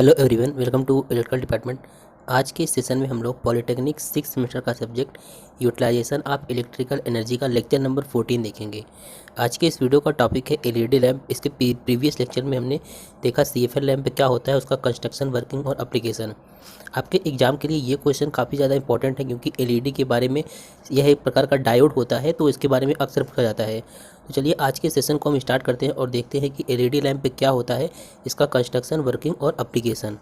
Hello everyone, welcome to electrical department. आज के session में हम लोग पॉलिटेक्निक 6 सेमेस्टर का subject utilization of electrical energy का लेक्चर नंबर 14 देखेंगे। आज के इस वीडियो का टॉपिक है एलईडी लैम्प। इसके प्रीवियस लेक्चर में हमने देखा सीएफएल लैम्प क्या होता है, उसका कंस्ट्रक्शन, वर्किंग और एप्लीकेशन। आपके एग्जाम के लिए ये क्वेश्चन काफ़ी ज़्यादा इंपॉर्टेंट है क्योंकि एलईडी के बारे में यह एक प्रकार का डायोड होता है, तो इसके बारे में अक्सर पूछा जाता है। तो चलिए आज के सेशन को हम स्टार्ट करते हैं और देखते हैं कि एलईडी लैम्प क्या होता है, इसका कंस्ट्रक्शन, वर्किंग और एप्लीकेशन।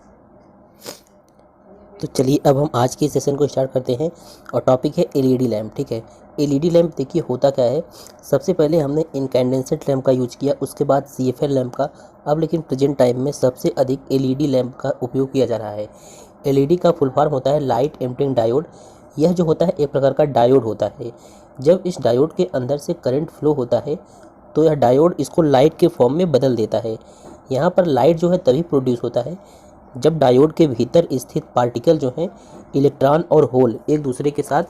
तो चलिए अब हम आज के सेशन को स्टार्ट करते हैं और टॉपिक है एलईडी लैम्प। ठीक है, एलईडी लैम्प देखिए होता क्या है। सबसे पहले हमने इनकैंडेंसेंट लैम्प का यूज किया, उसके बाद सीएफएल लैम्प का। अब लेकिन प्रेजेंट टाइम में सबसे अधिक एलईडी लैम्प का उपयोग किया जा रहा है। एलईडी का फुल फॉर्म होता है लाइट एमिटिंग डायोड। यह जो होता है एक प्रकार का डायोड होता है। जब इस डायोड के अंदर से करंट फ्लो होता है तो यह डायोड इसको लाइट के फॉर्म में बदल देता है। यहाँ पर लाइट जो है तभी प्रोड्यूस होता है जब डायोड के भीतर स्थित पार्टिकल जो हैं, इलेक्ट्रॉन और होल, एक दूसरे के साथ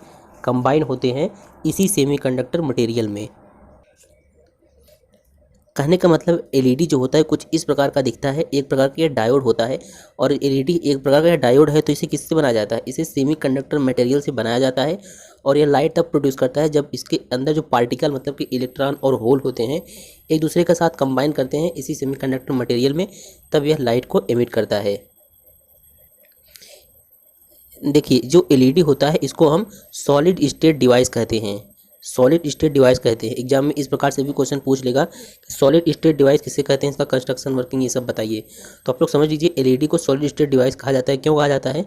कंबाइन होते हैं इसी सेमीकंडक्टर मटेरियल में। कहने का मतलब एलईडी जो होता है कुछ इस प्रकार का दिखता है। एक प्रकार का डायोड होता है और एलईडी एक प्रकार का डायोड है। तो इसे किससे बनाया जाता है? इसे सेमीकंडक्टर मटेरियल से बनाया जाता है और यह लाइट तब प्रोड्यूस करता है जब इसके अंदर जो पार्टिकल मतलब कि इलेक्ट्रॉन और होल होते हैं एक दूसरे के साथ कंबाइन करते हैं इसी सेमीकंडक्टर मटेरियल में, तब यह लाइट को एमिट करता है। देखिए जो एलईडी होता है इसको हम सॉलिड स्टेट डिवाइस कहते हैं। सॉलिड स्टेट डिवाइस कहते हैं। एग्जाम में इस प्रकार से भी क्वेश्चन पूछ लेगा कि सॉलिड स्टेट डिवाइस किसे कहते हैं, इसका कंस्ट्रक्शन, वर्किंग ये सब बताइए। तो आप लोग समझ लीजिए एलईडी को सॉलिड स्टेट डिवाइस कहा जाता है। क्यों कहा जाता है?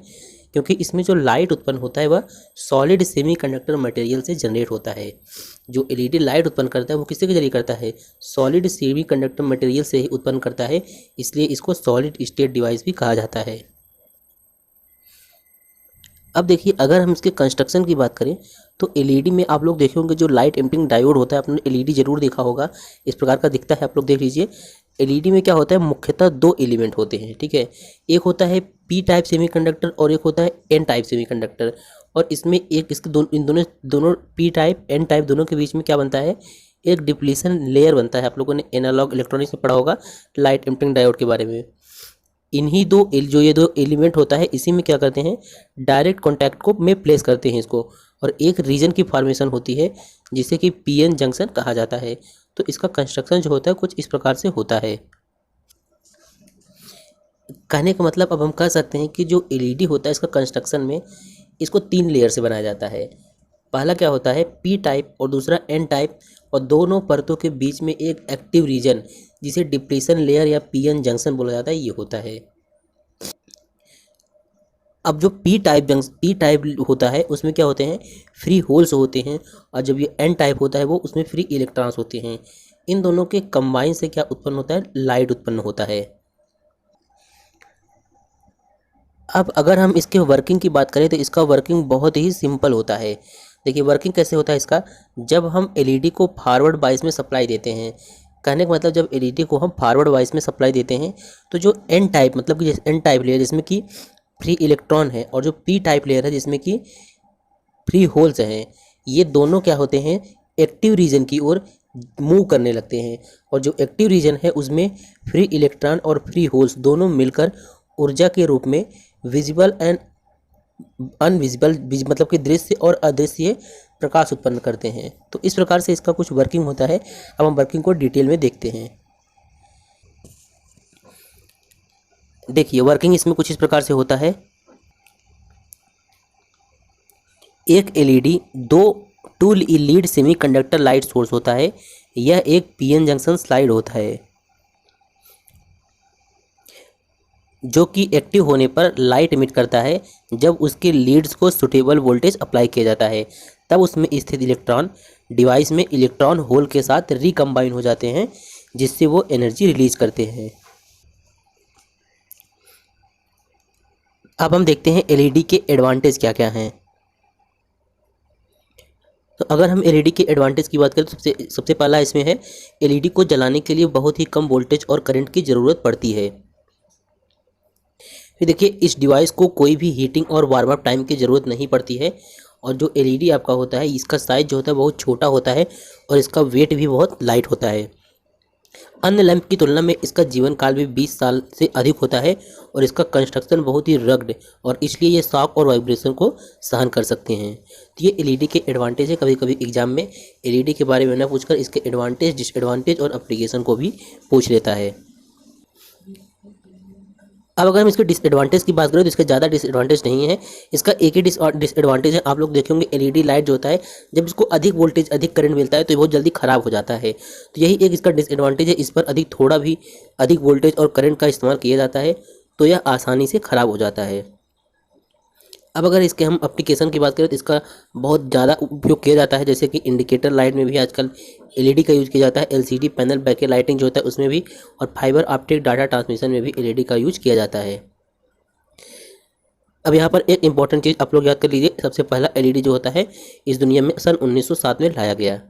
क्योंकि इसमें जो लाइट उत्पन्न होता है वह सॉलिड सेमीकंडक्टर मटेरियल से जनरेट होता है। जो एलईडी लाइट उत्पन्न करता है वो किसके जरिए करता है? सॉलिड सेमीकंडक्टर मटेरियल से ही उत्पन्न करता है, इसलिए इसको सॉलिड स्टेट डिवाइस भी कहा जाता है। अब देखिए अगर हम इसके कंस्ट्रक्शन की बात करें तो एलईडी में आप लोग देखे होंगे जो लाइट एमिटिंग डायोड होता है, आपने एलईडी जरूर देखा होगा, इस प्रकार का दिखता है। आप लोग देख लीजिए एलईडी में क्या होता है, मुख्यतः दो एलिमेंट होते हैं। ठीक है, एक होता है पी टाइप सेमीकंडक्टर और एक होता है एन टाइप सेमीकंडक्टर। और इसमें एक इसके इन दोनों दोनों टाइप एन टाइप दोनों के बीच में क्या बनता है, एक डिप्लीशन लेयर बनता है। आप लोगों ने एनालॉग इलेक्ट्रॉनिक्स में पढ़ा होगा लाइट एमिटिंग डायोड के बारे में। इन्हीं ये दो एलिमेंट होता है, इसी में क्या करते हैं, डायरेक्ट कॉन्टैक्ट को में प्लेस करते हैं इसको, और एक रीजन की फॉर्मेशन होती है जिसे कि पीएन जंक्शन कहा जाता है। तो इसका कंस्ट्रक्शन जो होता है कुछ इस प्रकार से होता है। कहने का मतलब अब हम कह सकते हैं कि जो एलईडी होता है इसका कंस्ट्रक्शन में इसको 3 लेयर से बनाया जाता है। पहला क्या होता है, पी टाइप, और दूसरा एन टाइप, और दोनों परतों के बीच में एक एक्टिव रीजन जिसे डिप्लीशन लेयर या पीएन जंक्शन बोला जाता है, ये होता है। अब जो पी टाइप होता है उसमें क्या होते हैं, फ्री होल्स होते हैं, और जब ये एन टाइप होता है वो उसमें फ्री इलेक्ट्रॉन्स होते हैं। इन दोनों के कंबाइन से क्या उत्पन्न होता है, लाइट उत्पन्न होता है। अब अगर हम इसके वर्किंग की बात करें तो इसका वर्किंग बहुत ही सिंपल होता है। देखिए वर्किंग कैसे होता है इसका, जब हम एलईडी को फॉरवर्ड बाइस में सप्लाई देते हैं, कहने का मतलब जब एलईडी को हम फॉरवर्ड बाइस में सप्लाई देते हैं तो जो एन टाइप मतलब कि एन टाइप लेयर जिसमें कि फ्री इलेक्ट्रॉन है और जो पी टाइप लेयर है जिसमें कि फ्री होल्स हैं, ये दोनों क्या होते हैं, एक्टिव रीजन की ओर मूव करने लगते हैं। और जो एक्टिव रीजन है उसमें फ्री इलेक्ट्रॉन और फ्री होल्स दोनों मिलकर ऊर्जा के रूप में विजिबल एंड अनविजिबल मतलब कि दृश्य और अदृश्य प्रकाश उत्पन्न करते हैं। तो इस प्रकार से इसका कुछ वर्किंग होता है। अब हम वर्किंग को डिटेल में देखते हैं। देखिए वर्किंग इसमें कुछ इस प्रकार से होता है। एक LED two lead semiconductor light source होता है। यह एक पीएन जंक्शन स्लाइड होता है जो कि एक्टिव होने पर लाइट एमिट करता है। जब उसके लीड्स को सुटेबल वोल्टेज अप्लाई किया जाता है तब उसमें स्थित इलेक्ट्रॉन डिवाइस में इलेक्ट्रॉन होल के साथ रिकम्बाइन हो जाते हैं जिससे वो एनर्जी रिलीज करते हैं। अब हम देखते हैं एलईडी के एडवांटेज क्या क्या हैं। तो अगर हम एलईडी के एडवांटेज की बात करें तो सबसे पहला इसमें है, एलईडी को जलाने के लिए बहुत ही कम वोल्टेज और करंट की ज़रूरत पड़ती है। फिर देखिए इस डिवाइस को कोई भी हीटिंग और वार्म अप टाइम की ज़रूरत नहीं पड़ती है। और जो एलईडी आपका होता है इसका साइज़ जो होता है बहुत छोटा होता है और इसका वेट भी बहुत लाइट होता है। अन्य लैंप की तुलना में इसका जीवन काल भी 20 साल से अधिक होता है और इसका कंस्ट्रक्शन बहुत ही रग्ड और इसलिए ये शॉक और वाइब्रेशन को सहन कर सकते हैं। तो ये एलईडी के एडवांटेज है। कभी कभी एग्जाम में एलईडी के बारे में न पूछकर इसके एडवांटेज, डिसएडवांटेज और एप्लीकेशन को भी पूछ लेता है। अब अगर हम इसके डिसएडवांटेज की बात करें तो इसके ज़्यादा डिसएडवांटेज नहीं है। इसका एक ही डिसएडवांटेज है, आप लोग देखे होंगे एलईडी लाइट जो होता है जब इसको अधिक वोल्टेज, अधिक करंट मिलता है तो ये बहुत जल्दी ख़राब हो जाता है। तो यही एक इसका डिसएडवांटेज है, इस पर थोड़ा भी अधिक वोल्टेज और करंट का इस्तेमाल किया जाता है तो यह आसानी से ख़राब हो जाता है। अब अगर इसके हम एप्लीकेशन की बात करें तो इसका बहुत ज़्यादा उपयोग किया जाता है, जैसे कि इंडिकेटर लाइट में भी आजकल एलईडी का यूज़ किया जाता है, एलसीडी पैनल बैक लाइटिंग जो होता है उसमें भी, और फाइबर ऑप्टिक डाटा ट्रांसमिशन में भी एलईडी का यूज किया जाता है। अब यहाँ पर एक इंपॉर्टेंट चीज़ आप लोग याद कर लीजिए, सबसे पहला एलईडी जो होता है इस दुनिया में सन 1907 में लाया गया।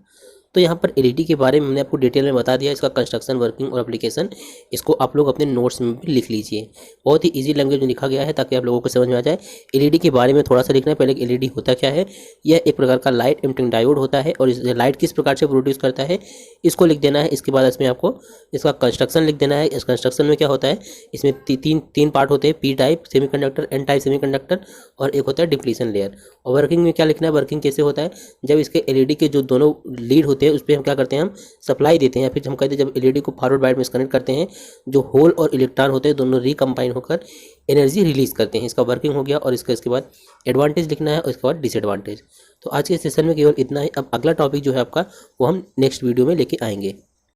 तो यहाँ पर एलईडी के बारे में मैंने आपको डिटेल में बता दिया, इसका कंस्ट्रक्शन, वर्किंग और एप्लीकेशन, इसको आप लोग अपने नोट्स में भी लिख लीजिए। बहुत ही इजी लैंग्वेज में लिखा गया है ताकि आप लोगों को समझ में आ जाए। एलईडी के बारे में थोड़ा सा लिखना है। पहले एलईडी होता क्या है, यह एक प्रकार का लाइट एमिटिंग डायोड होता है और इस लाइट किस प्रकार से प्रोड्यूस करता है इसको लिख देना है। इसके बाद इसमें आपको इसका कंस्ट्रक्शन लिख देना है। इस कंस्ट्रक्शन में क्या होता है, इसमें तीन पार्ट होते हैं, P type semiconductor, N type semiconductor और एक होता है डिप्लीशन लेयर। और वर्किंग में क्या लिखना है, वर्किंग कैसे होता है, जब इसके एलईडी के जो दोनों लीड होते हैं उस पर हम क्या करते हैं, हम सप्लाई देते हैं, या फिर हम कहते हैं जब एलईडी को फॉरवर्ड बाइट में कनेक्ट करते हैं, जो होल और इलेक्ट्रॉन होते हैं दोनों रिकम्बाइन होकर एनर्जी रिलीज करते हैं। इसका वर्किंग हो गया। और इसके बाद एडवांटेज लिखना है और इसके बाद डिसएडवांटेज। तो आज के सेशन में केवल इतना ही। अब अगला टॉपिक जो है आपका वो हम नेक्स्ट वीडियो में लेके आएंगे।